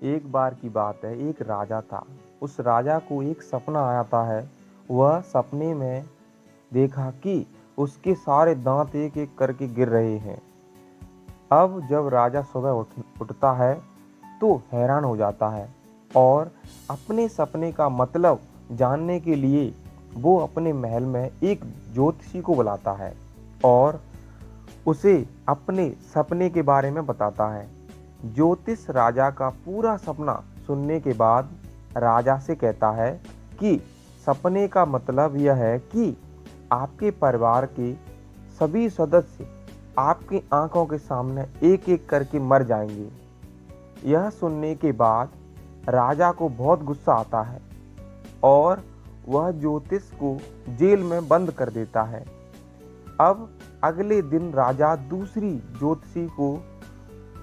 एक बार की बात है, एक राजा था। उस राजा को एक सपना आता है। वह सपने में देखा कि उसके सारे दांत एक एक करके गिर रहे हैं। अब जब राजा सुबह उठता है तो हैरान हो जाता है और अपने सपने का मतलब जानने के लिए वो अपने महल में एक ज्योतिषी को बुलाता है और उसे अपने सपने के बारे में बताता है। ज्योतिष राजा का पूरा सपना सुनने के बाद राजा से कहता है कि सपने का मतलब यह है कि आपके परिवार के सभी सदस्य आपकी आंखों के सामने एक एक करके मर जाएंगे। यह सुनने के बाद राजा को बहुत गुस्सा आता है और वह ज्योतिष को जेल में बंद कर देता है। अब अगले दिन राजा दूसरी ज्योतिषी को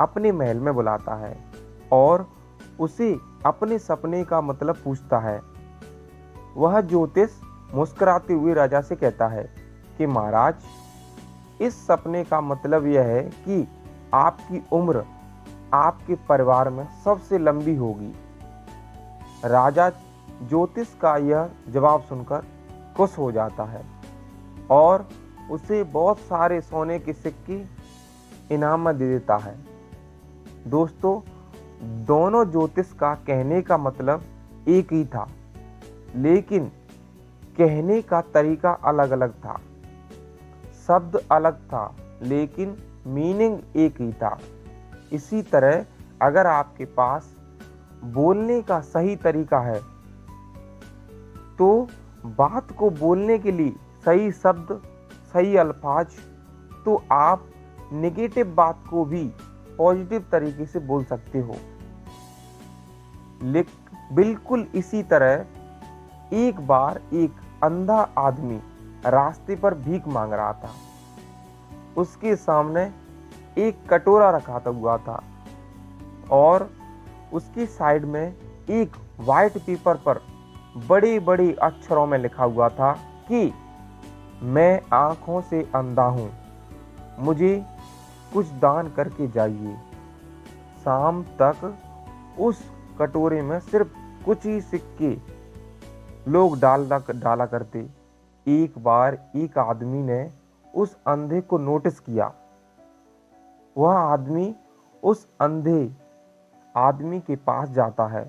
अपने महल में बुलाता है और उसे अपने सपने का मतलब पूछता है। वह ज्योतिष मुस्कुराते हुए राजा से कहता है कि महाराज, इस सपने का मतलब यह है कि आपकी उम्र आपके परिवार में सबसे लंबी होगी। राजा ज्योतिष का यह जवाब सुनकर खुश हो जाता है और उसे बहुत सारे सोने के सिक्के इनाम में दे देता है। दोस्तों, दोनों ज्योतिष का कहने का मतलब एक ही था, लेकिन कहने का तरीका अलग अलग था। शब्द अलग था, लेकिन मीनिंग एक ही था। इसी तरह अगर आपके पास बोलने का सही तरीका है तो बात को बोलने के लिए सही शब्द, सही अल्फाज, तो आप नेगेटिव बात को भी पॉजिटिव तरीके से बोल सकते हो। बिल्कुल इसी तरह एक बार एक अंधा आदमी रास्ते पर भीख मांग रहा था। उसके सामने एक कटोरा रखा हुआ था और उसकी साइड में एक वाइट पेपर पर बड़े बड़े अक्षरों में लिखा हुआ था कि मैं आंखों से अंधा हूँ, मुझे कुछ दान करके जाइए। शाम तक उस कटोरे में सिर्फ कुछ ही सिक्के लोग डाला करते। एक बार एक आदमी ने उस अंधे को नोटिस किया। वह आदमी उस अंधे आदमी के पास जाता है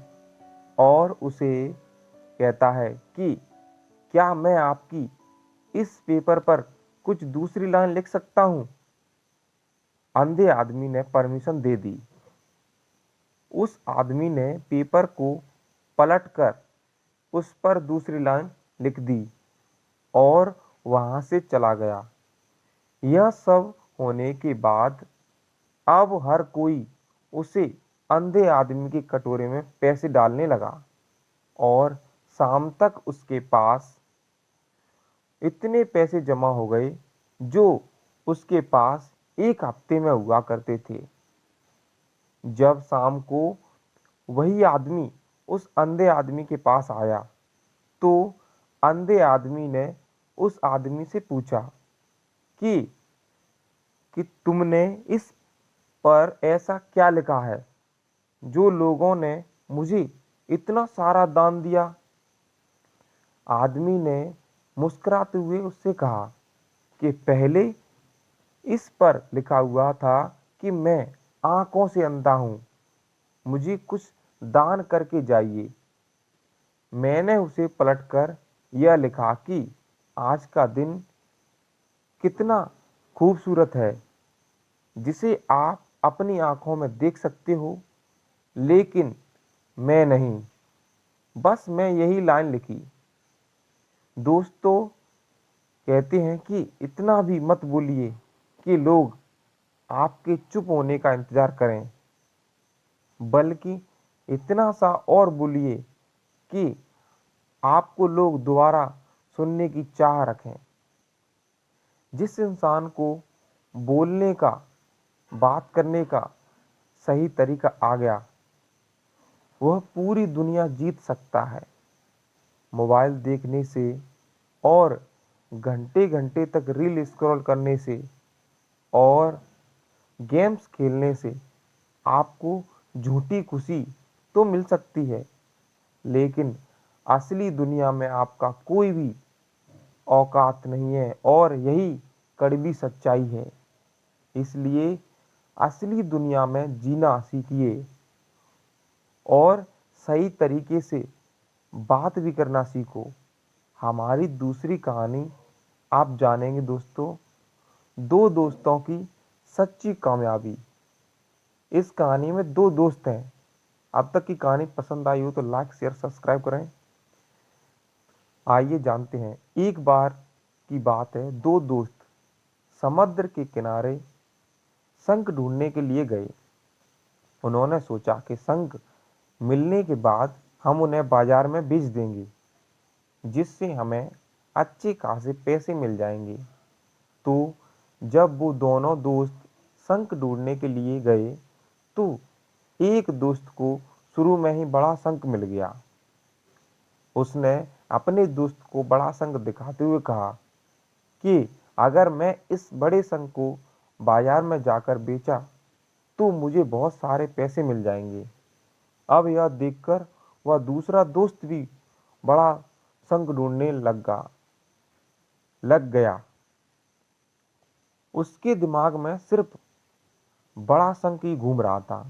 और उसे कहता है कि क्या मैं आपकी इस पेपर पर कुछ दूसरी लाइन लिख सकता हूं? अंधे आदमी ने परमिशन दे दी। उस आदमी ने पेपर को पलटकर उस पर दूसरी लाइन लिख दी और वहां से चला गया। यह सब होने के बाद अब हर कोई उसे अंधे आदमी के कटोरे में पैसे डालने लगा और शाम तक उसके पास इतने पैसे जमा हो गए जो उसके पास एक हफ्ते में हुआ करते थे। जब शाम को वही आदमी उस अंधे आदमी के पास आया तो अंधे आदमी ने उस आदमी से पूछा कि तुमने इस पर ऐसा क्या लिखा है जो लोगों ने मुझे इतना सारा दान दिया? आदमी ने मुस्कुराते हुए उससे कहा कि पहले इस पर लिखा हुआ था कि मैं आंखों से अंधा हूं, मुझे कुछ दान करके जाइए। मैंने उसे पलटकर यह लिखा कि आज का दिन कितना खूबसूरत है, जिसे आप अपनी आंखों में देख सकते हो, लेकिन मैं नहीं। बस मैं यही लाइन लिखी। दोस्तों, कहते हैं कि इतना भी मत बोलिए कि लोग आपके चुप होने का इंतजार करें, बल्कि इतना सा और बोलिए कि आपको लोग दोबारा सुनने की चाह रखें। जिस इंसान को बोलने का, बात करने का सही तरीका आ गया, वह पूरी दुनिया जीत सकता है। मोबाइल देखने से और घंटे घंटे तक रील स्क्रॉल करने से और गेम्स खेलने से आपको झूठी खुशी तो मिल सकती है, लेकिन असली दुनिया में आपका कोई भी औकात नहीं है और यही कड़वी सच्चाई है। इसलिए असली दुनिया में जीना सीखिए और सही तरीके से बात भी करना सीखो। हमारी दूसरी कहानी आप जानेंगे दोस्तों, दो दोस्तों की सच्ची कामयाबी। इस कहानी में दो दोस्त हैं। अब तक की कहानी पसंद आई हो तो लाइक शेयर सब्सक्राइब करें। आइए जानते हैं। एक बार की बात है, दो दोस्त समुद्र के किनारे शंख ढूंढने के लिए गए। उन्होंने सोचा कि शंख मिलने के बाद हम उन्हें बाजार में बेच देंगे, जिससे हमें अच्छे खासे पैसे मिल जाएंगे। तो जब वो दोनों दोस्त शंख ढूंढने के लिए गए तो एक दोस्त को शुरू में ही बड़ा शंख मिल गया। उसने अपने दोस्त को बड़ा शंख दिखाते हुए कहा कि अगर मैं इस बड़े शंख को बाजार में जाकर बेचा तो मुझे बहुत सारे पैसे मिल जाएंगे। अब यह देखकर वह दूसरा दोस्त भी बड़ा शंख ढूंढने लग गया। उसके दिमाग में सिर्फ बड़ा शंख ही घूम रहा था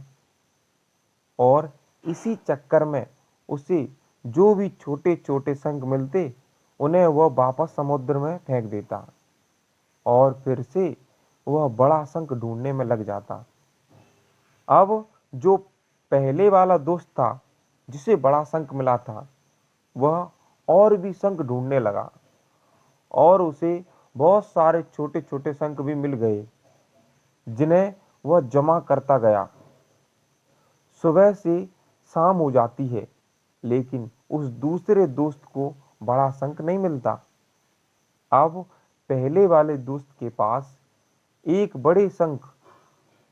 और इसी चक्कर में उसे जो भी छोटे छोटे शंख मिलते उन्हें वह वापस समुद्र में फेंक देता और फिर से वह बड़ा शंख ढूंढने में लग जाता। अब जो पहले वाला दोस्त था जिसे बड़ा शंख मिला था, वह और भी शंख ढूंढने लगा और उसे बहुत सारे छोटे छोटे शंख भी मिल गए, जिन्हें वह जमा करता गया। सुबह से शाम हो जाती है, लेकिन उस दूसरे दोस्त को बड़ा शंख नहीं मिलता। अब पहले वाले दोस्त के पास एक बड़े शंख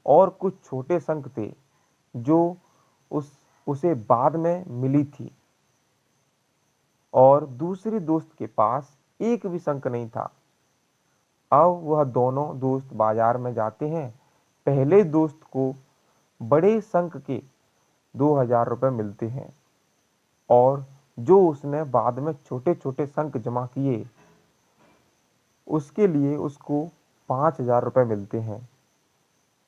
और कुछ छोटे शंख थे, जो उसे बाद में मिली थी, और दूसरे दोस्त के पास एक भी शंख नहीं था। अब वह दोनों दोस्त बाजार में जाते हैं। पहले दोस्त को बड़े शंख के 2000 रुपये मिलते हैं और जो उसने बाद में छोटे छोटे शंख जमा किए उसके लिए उसको 5000 रुपये मिलते हैं।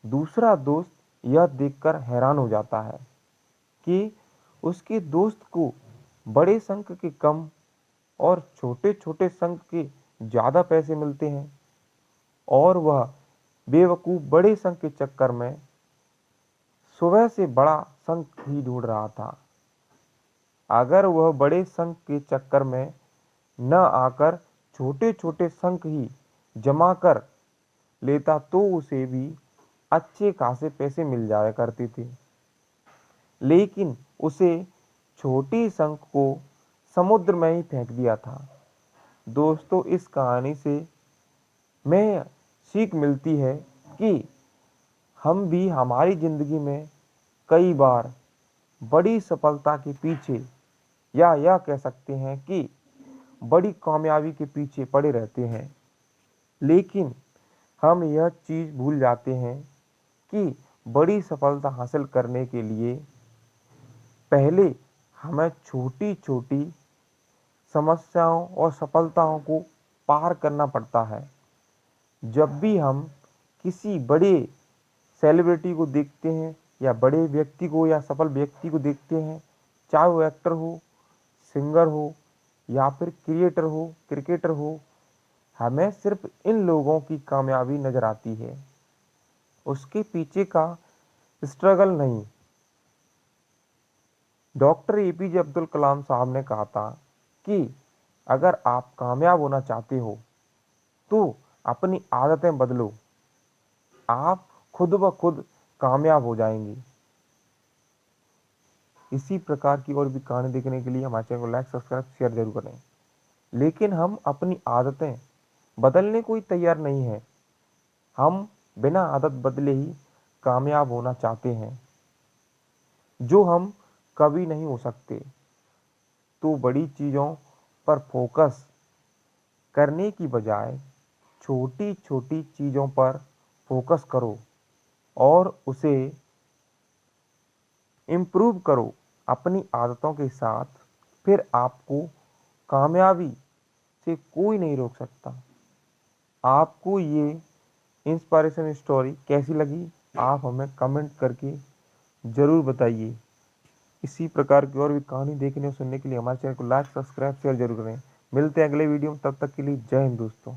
दूसरा दोस्त यह देखकर हैरान हो जाता है कि उसके दोस्त को बड़े शंख के कम और छोटे छोटे शंख के ज़्यादा पैसे मिलते हैं और वह बेवकूफ़ बड़े शंख के चक्कर में सुबह से बड़ा शंख ही ढूंढ रहा था। अगर वह बड़े शंख के चक्कर में न आकर छोटे छोटे शंख ही जमा कर लेता तो उसे भी अच्छे खासे पैसे मिल जाया करते थे, लेकिन उसे छोटी शंख को समुद्र में ही फेंक दिया था। दोस्तों, इस कहानी से में सीख मिलती है कि हम भी हमारी ज़िंदगी में कई बार बड़ी सफलता के पीछे, या यह कह सकते हैं कि बड़ी कामयाबी के पीछे पड़े रहते हैं, लेकिन हम यह चीज़ भूल जाते हैं कि बड़ी सफलता हासिल करने के लिए पहले हमें छोटी छोटी समस्याओं और सफलताओं को पार करना पड़ता है। जब भी हम किसी बड़े सेलिब्रिटी को देखते हैं या बड़े व्यक्ति को या सफल व्यक्ति को देखते हैं, चाहे वो एक्टर हो, सिंगर हो या फिर क्रिएटर हो, क्रिकेटर हो, हमें सिर्फ इन लोगों की कामयाबी नज़र आती है, उसके पीछे का स्ट्रगल नहीं। डॉक्टर एपीजे अब्दुल कलाम साहब ने कहा था कि अगर आप कामयाब होना चाहते हो तो अपनी आदतें बदलो, आप खुद ब खुद कामयाब हो जाएंगे। इसी प्रकार की और भी कहानी देखने के लिए हमारे चैनल को लाइक सब्सक्राइब शेयर जरूर करें। लेकिन हम अपनी आदतें बदलने को ही तैयार नहीं है। हम बिना आदत बदले ही कामयाब होना चाहते हैं, जो हम कभी नहीं हो सकते। तो बड़ी चीज़ों पर फोकस करने की बजाय छोटी छोटी चीज़ों पर फोकस करो और उसे इम्प्रूव करो। अपनी आदतों के साथ, फिर आपको कामयाबी से कोई नहीं रोक सकता। आपको ये इंस्पिरेशन स्टोरी कैसी लगी, आप हमें कमेंट करके ज़रूर बताइए। इसी प्रकार की और भी कहानी देखने और सुनने के लिए हमारे चैनल को लाइक, सब्सक्राइब, शेयर जरूर करें। मिलते हैं अगले वीडियो में, तब तक के लिए जय हिंद दोस्तों।